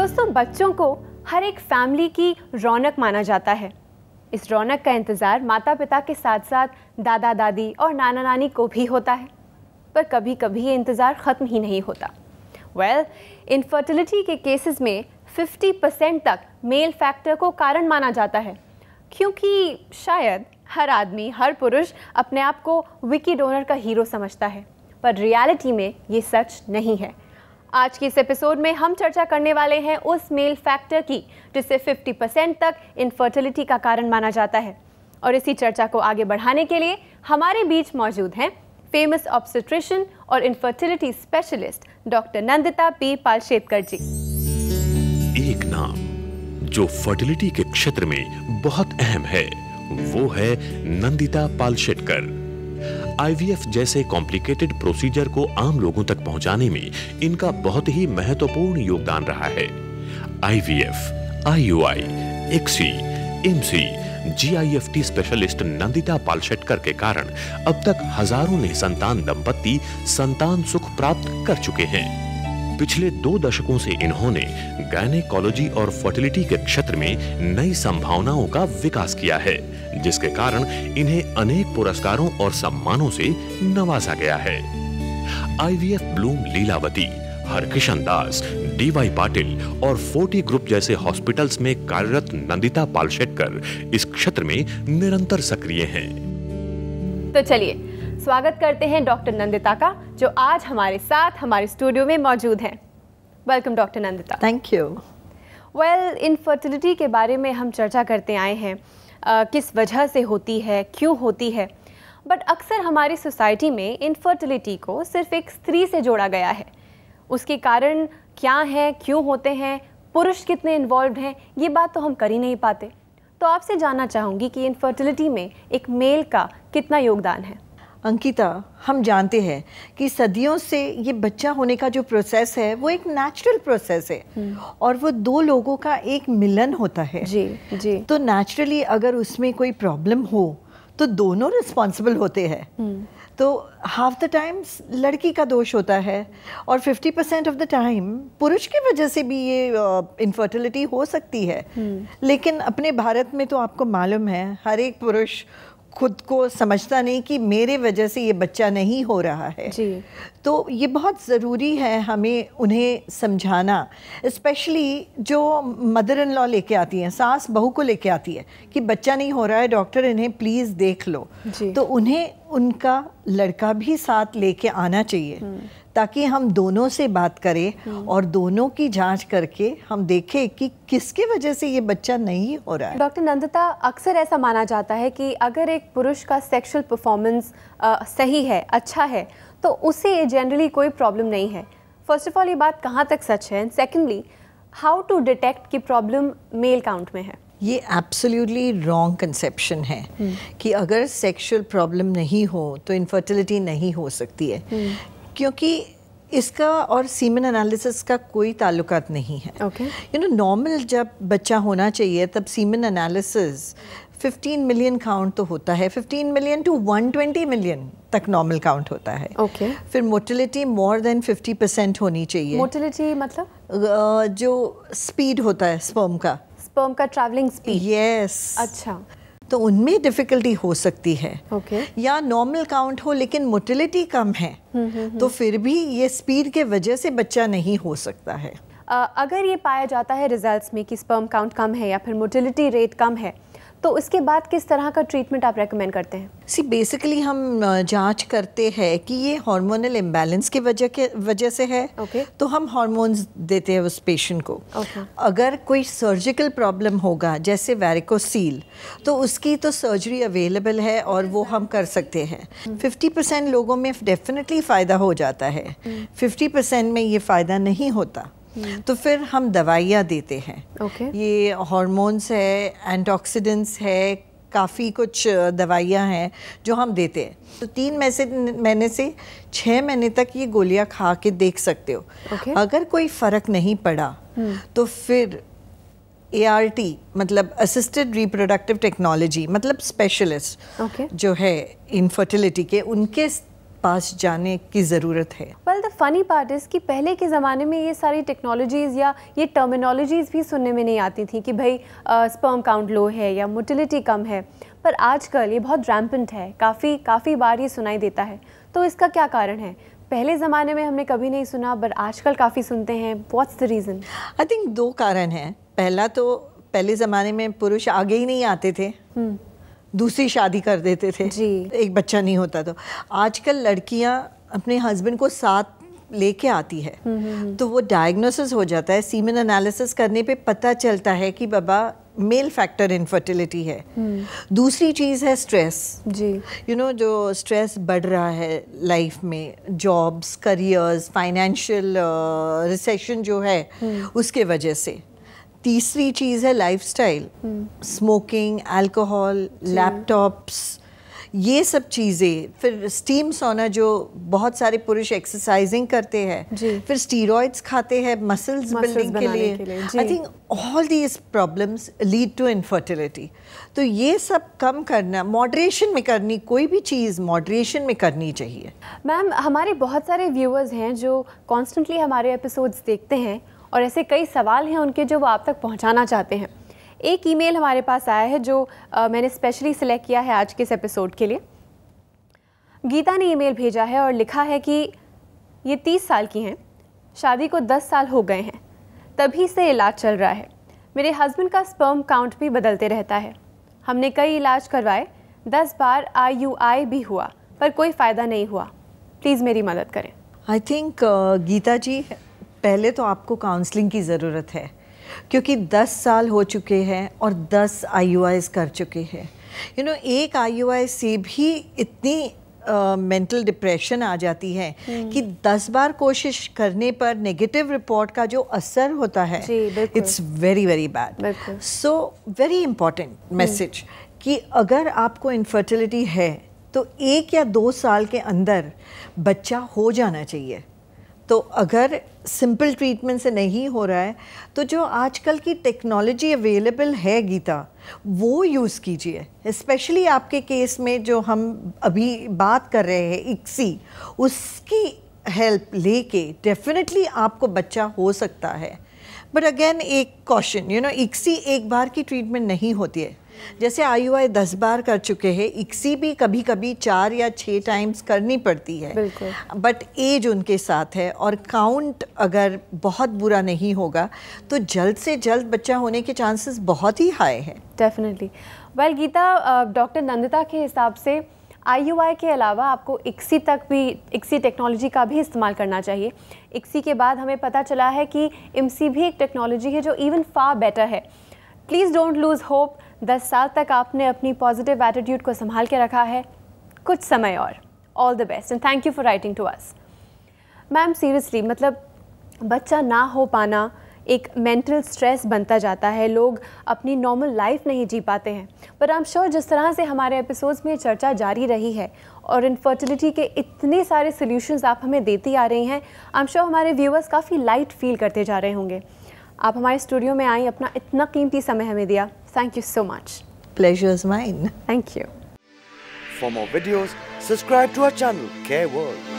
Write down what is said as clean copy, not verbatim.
दोस्तों, बच्चों को हर एक फैमिली की रौनक माना जाता है। इस रौनक का इंतज़ार माता पिता के साथ साथ दादा दादी और नाना नानी को भी होता है, पर कभी कभी ये इंतज़ार ख़त्म ही नहीं होता। इनफर्टिलिटी के केसेस में 50% तक मेल फैक्टर को कारण माना जाता है, क्योंकि शायद हर आदमी, हर पुरुष अपने आप को विकी डोनर का हीरो समझता है, पर रियलिटी में ये सच नहीं है। आज के इस एपिसोड में हम चर्चा करने वाले हैं उस मेल फैक्टर की जिसे 50% तक इनफर्टिलिटी का कारण माना जाता है। और इसी चर्चा को आगे बढ़ाने के लिए हमारे बीच मौजूद हैं फेमस ऑब्स्टेट्रिशियन और infertility specialist doctor Nandita P Palshetkar ji. एक नाम जो फर्टिलिटी के क्षेत्र में बहुत अहम है वो है नंदिता पालशेतकर। आईवीएफ जैसे कॉम्प्लिकेटेड प्रोसीजर को आम लोगों तक पहुंचाने में इनका बहुत ही महत्वपूर्ण योगदान रहा है। आईवीएफ, आईयूआई, एक्सी, एमसी, जीआईएफटी स्पेशलिस्ट नंदिता पालशेतकर के कारण अब तक हजारों निसंतान दंपत्ति संतान सुख प्राप्त कर चुके हैं। पिछले 2 दशकों से इन्होंने गायनेकोलॉजी और फर्टिलिटी के क्षेत्र में नई संभावनाओं का विकास किया है, जिसके कारण इन्हें अनेक पुरस्कारों और सम्मानों से नवाजा गया है। आईवीएफ ब्लूम लीलावती, हरकिशन दास, डीवाई पाटिल और 40 ग्रुप जैसे हॉस्पिटल्स में कार्यरत नंदिता पालशेतकर इस क्षेत्र में निरंतर सक्रिय हैं। तो चलिए स्वागत करते हैं डॉक्टर नंदिता का, जो आज हमारे साथ हमारे स्टूडियो में मौजूद हैं। Welcome doctor Nandita. Thank you. Infertility के बारे में हम चर्चा करते आए हैं, किस वजह से होती है, क्यों होती है, बट अक्सर हमारी सोसाइटी में इनफर्टिलिटी को सिर्फ एक स्त्री से जोड़ा गया है। उसके कारण क्या हैं, क्यों होते हैं, पुरुष कितने इन्वॉल्व हैं, ये बात तो हम कर ही नहीं पाते। तो आपसे जानना चाहूँगी कि इनफर्टिलिटी में एक मेल का कितना योगदान है। अंकिता, हम जानते हैं कि सदियों से ये बच्चा होने का जो प्रोसेस है वो एक नेचुरल प्रोसेस है और वो 2 लोगों का एक मिलन होता है। जी। तो नेचुरली अगर उसमें कोई प्रॉब्लम हो तो दोनों रिस्पॉन्सिबल होते हैं। तो हाफ द टाइम लड़की का दोष होता है और 50% ऑफ द टाइम पुरुष की वजह से भी ये इनफर्टिलिटी हो सकती है। लेकिन अपने भारत में तो आपको मालूम है हर एक पुरुष खुद को समझता नहीं कि मेरे वजह से ये बच्चा नहीं हो रहा है जी। तो ये बहुत ज़रूरी है हमें उन्हें समझाना, स्पेशली जो मदर इन लॉ लेके आती हैं, सास बहू को लेके आती है कि बच्चा नहीं हो रहा है डॉक्टर, इन्हें प्लीज़ देख लो। तो उन्हें उनका लड़का भी साथ लेके आना चाहिए ताकि हम दोनों से बात करें और दोनों की जांच करके हम देखें कि किसके वजह से ये बच्चा नहीं हो रहा है। डॉक्टर नंदिता, अक्सर ऐसा माना जाता है कि अगर एक पुरुष का सेक्सुअल परफॉर्मेंस सही है, अच्छा है, तो उसे जनरली कोई प्रॉब्लम नहीं है। फर्स्ट ऑफ ऑल, ये बात कहाँ तक सच है? And secondly, how to detect कि प्रॉब्लम मेल काउंट में है? ये एब्सोल्युटली रॉन्ग कंसेप्शन है कि अगर सेक्सुअल प्रॉब्लम नहीं हो तो इनफर्टिलिटी नहीं हो सकती है, क्योंकि इसका और सीमेन एनालिसिस का कोई ताल्लुकात नहीं है। यू नो, नॉर्मल जब बच्चा होना चाहिए तब सीमेन एनालिसिस 15 मिलियन काउंट तो होता है, 15 मिलियन टू 120 मिलियन तक नॉर्मल काउंट होता है। फिर मोटिलिटी मोर देन 50% होनी चाहिए। मोटिलिटी मतलब जो स्पीड होता है स्पर्म का ट्रैवलिंग स्पीड। यस। अच्छा, तो उनमें डिफ़िकल्टी हो सकती है। या नॉर्मल काउंट हो लेकिन मोटिलिटी कम है तो फिर भी ये स्पीड के वजह से बच्चा नहीं हो सकता है। अगर ये पाया जाता है रिजल्ट्स में कि स्पर्म काउंट कम है या फिर मोटिलिटी रेट कम है, तो उसके बाद किस तरह का ट्रीटमेंट आप रेकमेंड करते हैं? बेसिकली हम जांच करते हैं कि ये हार्मोनल इम्बैलेंस की वजह से है। तो हम हार्मोन्स देते हैं उस पेशेंट को। अगर कोई सर्जिकल प्रॉब्लम होगा जैसे वैरिकोसील, तो उसकी तो सर्जरी अवेलेबल है और वो हम कर सकते हैं। 50% लोगों में डेफिनेटली फ़ायदा हो जाता है, 50% में ये फ़ायदा नहीं होता, तो फिर हम दवाइयाँ देते हैं। ये हार्मोन्स है, एंटीऑक्सीडेंट्स है, काफ़ी कुछ दवाइयाँ हैं जो हम देते हैं। तो 3 महीने से 6 महीने तक ये गोलियाँ खा के देख सकते हो। अगर कोई फ़र्क नहीं पड़ा तो फिर ART मतलब असिस्टेड रिप्रोडक्टिव टेक्नोलॉजी मतलब स्पेशलिस्ट जो है इनफर्टिलिटी के, उनके पास जाने की ज़रूरत है। द फ़नी पार्ट इज़ कि पहले के ज़माने में ये सारी टेक्नोलॉजीज़ या ये टर्मिनोलॉजीज़ भी सुनने में नहीं आती थी कि भाई स्पर्म काउंट लो है या मोटिलिटी कम है, पर आजकल ये बहुत रैम्पेंट है, काफ़ी बार ये सुनाई देता है। तो इसका क्या कारण है? पहले ज़माने में हमने कभी नहीं सुना, पर आजकल काफ़ी सुनते हैं। What's the reason? I think 2 कारण हैं। पहला तो पहले ज़माने में पुरुष आगे ही नहीं आते थे, दूसरी शादी कर देते थे जी, एक बच्चा नहीं होता। तो आजकल लड़कियां अपने हस्बैंड को साथ लेके आती है, तो वो डायग्नोसिस हो जाता है। सीमेन एनालिसिस करने पे पता चलता है कि बाबा मेल फैक्टर इनफर्टिलिटी है। दूसरी चीज़ है स्ट्रेस जी, यू नो जो स्ट्रेस बढ़ रहा है लाइफ में, जॉब्स, करियर्स, फाइनेंशियल रिसेशन जो है उसके वजह से। तीसरी चीज़ है लाइफस्टाइल, स्मोकिंग, अल्कोहल, लैपटॉप्स, ये सब चीज़ें। फिर स्टीम सोना जो बहुत सारे पुरुष एक्सरसाइजिंग करते हैं, फिर स्टीरॉइड्स खाते हैं मसल्स बिल्डिंग के लिए। I think all these problems lead to infertility. तो ये सब कम करना, मॉडरेशन में करनी, कोई भी चीज़ मॉडरेशन में करनी चाहिए। मैम, हमारे बहुत सारे व्यूअर्स हैं जो कॉन्स्टेंटली हमारे एपिसोड्स देखते हैं और ऐसे कई सवाल हैं उनके जो वो आप तक पहुंचाना चाहते हैं। एक ईमेल हमारे पास आया है जो मैंने स्पेशली सिलेक्ट किया है आज के इस एपिसोड के लिए। गीता ने ईमेल भेजा है और लिखा है कि ये 30 साल की हैं, शादी को 10 साल हो गए हैं, तभी से इलाज चल रहा है। मेरे हस्बैंड का स्पर्म काउंट भी बदलते रहता है। हमने कई इलाज करवाए, 10 बार IUI भी हुआ, पर कोई फ़ायदा नहीं हुआ। प्लीज़ मेरी मदद करें। आई थिंक गीता जी, पहले तो आपको काउंसलिंग की ज़रूरत है, क्योंकि 10 साल हो चुके हैं और 10 IUIs कर चुके हैं। यू नो, एक IUI से भी इतनी मेंटल डिप्रेशन आ जाती है कि 10 बार कोशिश करने पर नेगेटिव रिपोर्ट का जो असर होता है, it's very very bad. So very important message कि अगर आपको इनफर्टिलिटी है तो 1 या 2 साल के अंदर बच्चा हो जाना चाहिए। तो अगर सिंपल ट्रीटमेंट से नहीं हो रहा है तो जो आजकल की टेक्नोलॉजी अवेलेबल है गीता, वो यूज़ कीजिए। स्पेशली आपके केस में जो हम अभी बात कर रहे हैं ICSI, उसकी हेल्प लेके डेफिनेटली आपको बच्चा हो सकता है। बट अगेन एक कॉशन, यू नो, ICSI एक बार की ट्रीटमेंट नहीं होती है। जैसे IUI 10 बार कर चुके हैं, ICSI भी कभी कभी 4 या 6 टाइम्स करनी पड़ती है, बट एज उनके साथ है। और काउंट अगर बहुत बुरा नहीं होगा तो जल्द से जल्द बच्चा होने के चांसेस बहुत ही हाई हैं। Definitely. Well Geeta, doctor Nandita के हिसाब से IUI के अलावा आपको ICSI तक भी, ICSI टेक्नोलॉजी का भी इस्तेमाल करना चाहिए। ICSI के बाद हमें पता चला है कि IMSI भी एक टेक्नोलॉजी है जो इवन फार बेटर है। Please don't lose hope. 10 साल तक आपने अपनी पॉजिटिव एटीट्यूड को संभाल के रखा है, कुछ समय और। All the best and thank you for writing to us. Ma'am, seriously, मतलब बच्चा ना हो पाना एक मेंटल स्ट्रेस बनता जाता है, लोग अपनी नॉर्मल लाइफ नहीं जी पाते हैं। पर आई एम श्योर जिस तरह से हमारे एपिसोड्स में चर्चा जारी रही है और इनफर्टिलिटी के इतने सारे सोल्यूशंस आप हमें देती आ रही हैं, आई एम श्योर हमारे व्यूअर्स काफ़ी लाइट फील करते जा रहे होंगे। आप हमारे स्टूडियो में आई, अपना इतना कीमती समय हमें दिया, thank you so much. Pleasure is mine. Thank you. For more videos, subscribe to our channel, Care World.